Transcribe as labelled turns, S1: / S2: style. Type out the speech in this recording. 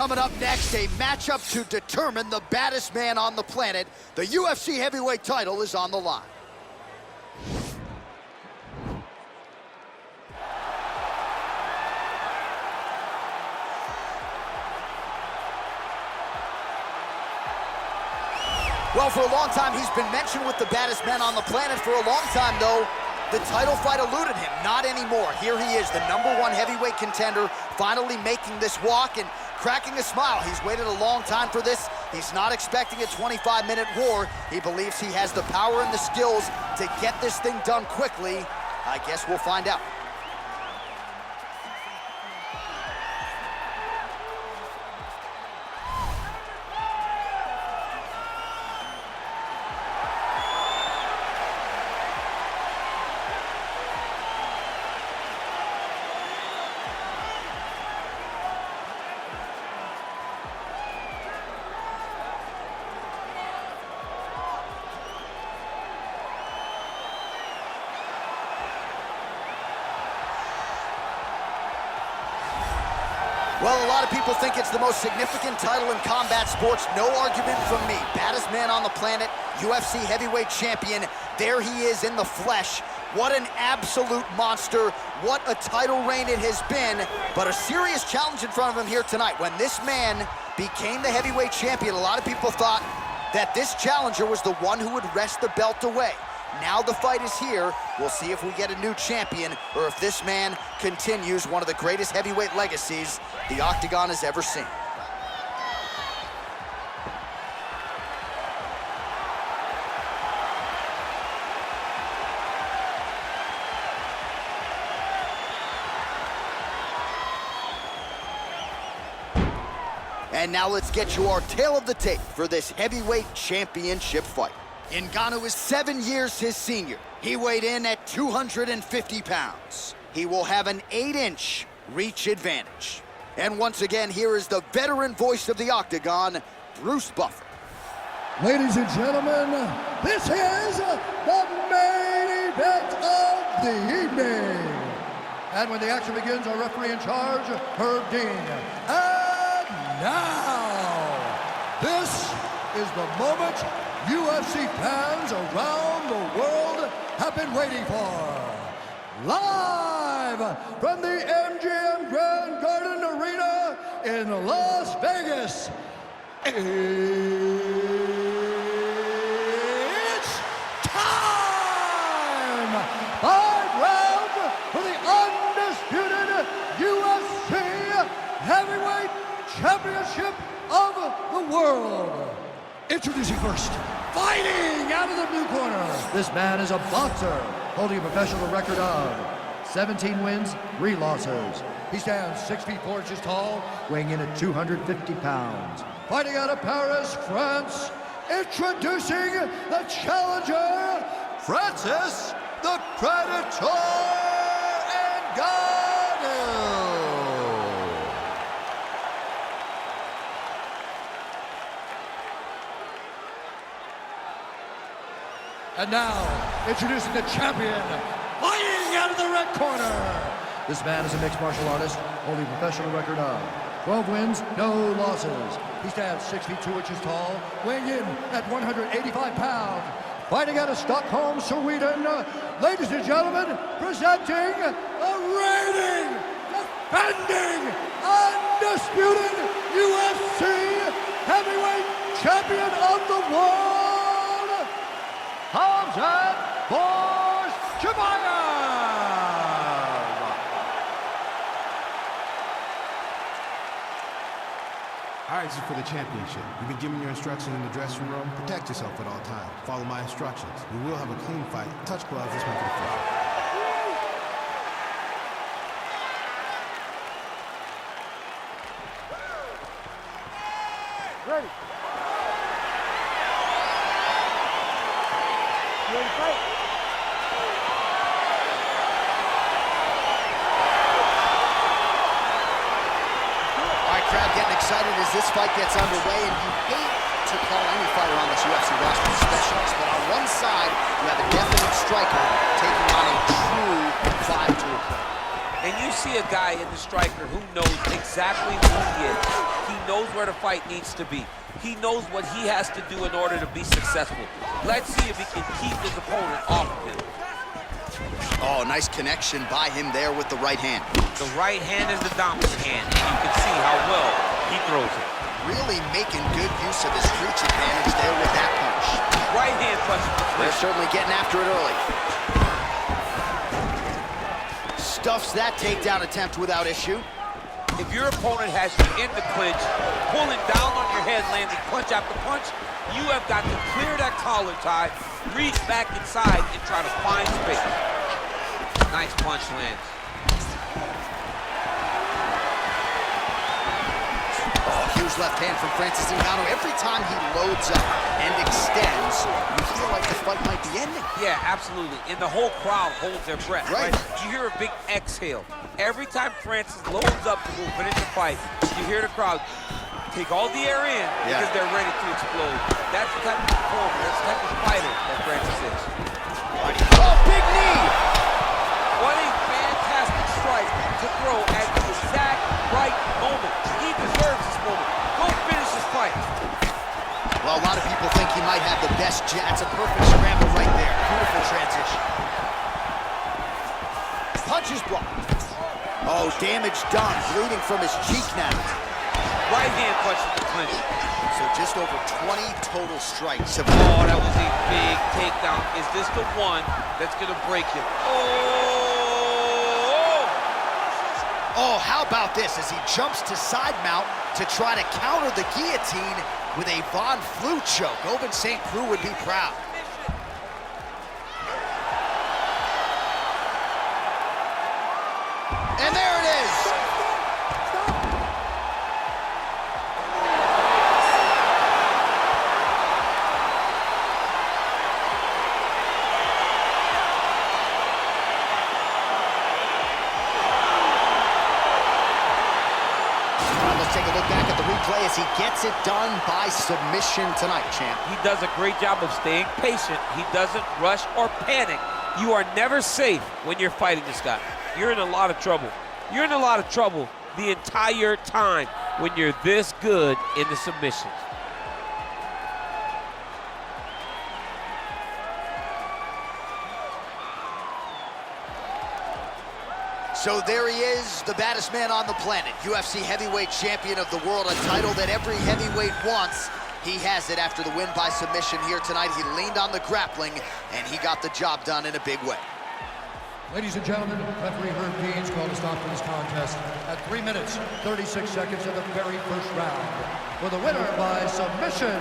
S1: Coming up next, a matchup to determine the baddest man on the planet. The UFC heavyweight title is on the line. Well, for a long time, he's been mentioned with the baddest men on the planet. For a long time, though, the title fight eluded him. Not anymore. Here he is, the #1 heavyweight contender, finally making this walk and cracking a smile. He's waited a long time for this. He's not expecting a 25-minute war. He believes he has the power and the skills to get this thing done quickly. I guess we'll find out. Well, a lot of people think it's the most significant title in combat sports. No argument from me. Baddest man on the planet, UFC heavyweight champion. There he is in the flesh. What an absolute monster. What a title reign it has been. But a serious challenge in front of him here tonight. When this man became the heavyweight champion, a lot of people thought that this challenger was the one who would wrest the belt away. Now the fight is here. We'll see if we get a new champion or if this man continues one of the greatest heavyweight legacies the Octagon has ever seen. And now let's get you our tale of the tape for this heavyweight championship fight. Ngannou is 7 years his senior. He weighed in at 250 pounds. He will have an 8-inch reach advantage. And once again, here is the veteran voice of the Octagon, Bruce Buffer.
S2: Ladies and gentlemen, this is the main event of the evening. And when the action begins, our referee in charge, Herb Dean. And now, this is the moment UFC fans around the world have been waiting for. Live from the MGM Grand Garden Arena in Las Vegas, it's time! 5 rounds for the undisputed UFC Heavyweight Championship of the world. Introducing first, fighting out of the blue corner. This man is a boxer, holding a professional record of 17 wins, 3 losses. He stands 6 feet 4 inches tall, weighing in at 250 pounds. Fighting out of Paris, France, introducing the challenger, Francis the Predator Ngannou. And now, introducing the champion, fighting out of the red corner. This man is a mixed martial artist, holding a professional record of 12 wins, no losses. He stands 6 feet 2 inches tall, weighing in at 185 pounds. Fighting out of Stockholm, Sweden, ladies and gentlemen, presenting the reigning, defending, undisputed UFC heavyweight champion of the world, Khamzat Chimaev!
S3: All right, this is for the championship. You've been given your instructions in the dressing room. Protect yourself at all times. Follow my instructions. We will have a clean fight. Touch gloves this one for the fight.
S4: Ready. You ready to fight?
S1: All right, crowd getting excited as this fight gets underway, and you hate to call any fighter on this UFC roster a specialist, but on one side, you have a definite striker taking on a true 5-tool player.
S4: And you see a guy in the striker who knows exactly who he is. He knows where the fight needs to be. He knows what he has to do in order to be successful. Let's see if he can keep his opponent off of him.
S1: Oh, nice connection by him there with the right hand.
S4: The right hand is the dominant hand, and you can see how well he throws it.
S1: Really making good use of his reach advantage there with that punch.
S4: Right hand punch.
S1: They're certainly getting after it early. Stuffs that takedown attempt without issue.
S4: If your opponent has you in the clinch, pulling down on your head, landing punch after punch, you have got to clear that collar tie, reach back inside, and try to find space. Nice punch lands.
S1: Oh, huge left hand from Francis Ngannou. Every time he loads up and extends, you feel like the fight might be ending.
S4: Yeah, absolutely. And the whole crowd holds their breath, right? You hear a big exhale. Every time Francis loads up to finish the fight, you hear the crowd take all the air in because they're ready to explode. That's the type of performer, that's the type of fighter that Francis is.
S1: Oh, big knee!
S4: What a fantastic strike to throw at the exact right moment. He deserves this moment. Go finish this fight.
S1: Well, a lot of people think he might have the best jab. That's a perfect scramble right there. Beautiful transition. Punches blocked. Oh, damage done. Bleeding from his cheek now.
S4: Right hand punch in the clinch.
S1: So just over 20 total strikes.
S4: Oh, that was a big takedown. Is this the one that's going to break him?
S1: Oh, how about this as he jumps to side mount to try to counter the guillotine with a Von Flue choke. Ovince St. Preux would be proud. And there it is. Let's take a look back at the replay as he gets it done by submission tonight, champ.
S4: He does a great job of staying patient. He doesn't rush or panic. You are never safe when you're fighting this guy. You're in a lot of trouble. You're in a lot of trouble the entire time when you're this good in the submissions.
S1: So there he is, the baddest man on the planet, UFC heavyweight champion of the world, a title that every heavyweight wants. He has it after the win by submission here tonight. He leaned on the grappling, and he got the job done in a big way.
S2: Ladies and gentlemen, referee Herb Deans called a stop to this contest at 3 minutes, 36 seconds of the very first round. For the winner by submission,